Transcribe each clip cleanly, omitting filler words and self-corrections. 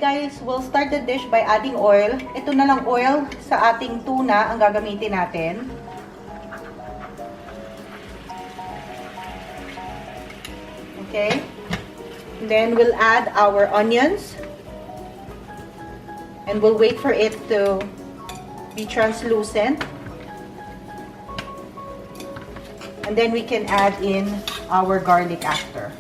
Guys, we'll start the dish by adding oil. Ito na lang oil sa ating tuna ang gagamitin natin. Okay. And then we'll add our onions. And we'll wait for it to be translucent. And then we can add in our garlic after.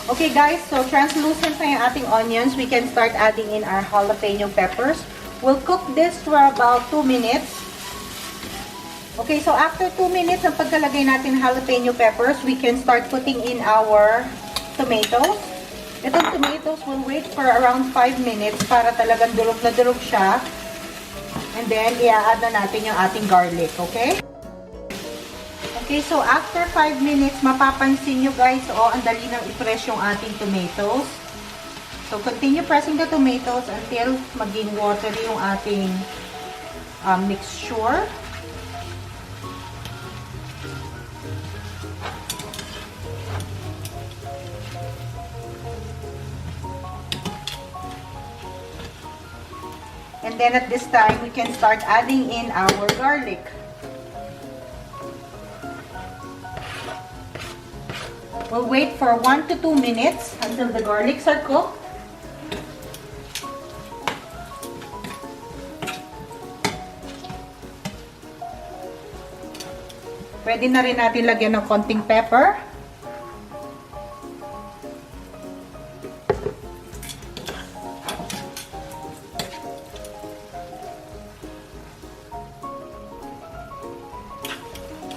Okay guys, so translucent na yung ating onions. We can start adding in our jalapeno peppers. We'll cook this for about 2 minutes. Okay, so after 2 minutes ng pagkalagay natin ng jalapeno peppers, we can start putting in our tomatoes. Itong tomatoes will wait for around 5 minutes para talagang durog na durog siya. And then, i-add na natin yung ating garlic, okay? Okay, so after 5 minutes, mapapansin nyo guys, ang dali nang i-press yung ating tomatoes. So, continue pressing the tomatoes until maging watery yung ating mixture. And then at this time, we can start adding in our garlic. We'll wait for 1 to 2 minutes until the garlics are cooked. Pwede na rin natin lagyan ng konting pepper.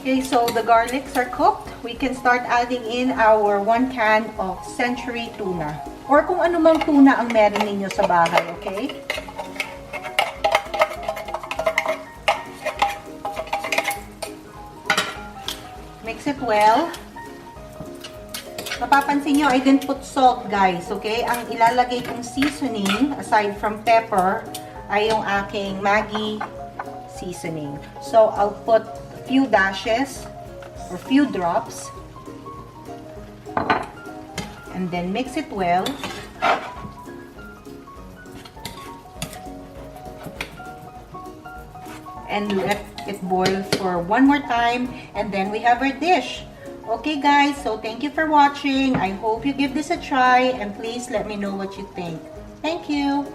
Okay, so the garlics are cooked. We can start adding in our 1 can of century tuna. Or kung ano mang tuna ang meron ninyo sa bahay, okay? Mix it well. Mapapansin nyo, I didn't put salt, guys, okay? Ang ilalagay kong seasoning, aside from pepper, ay yung aking Maggi seasoning. So, I'll put few dashes or few drops and then mix it well. And let it boil for 1 more time and then we have our dish. Okay guys, so thank you for watching. I hope you give this a try and please let me know what you think. Thank you.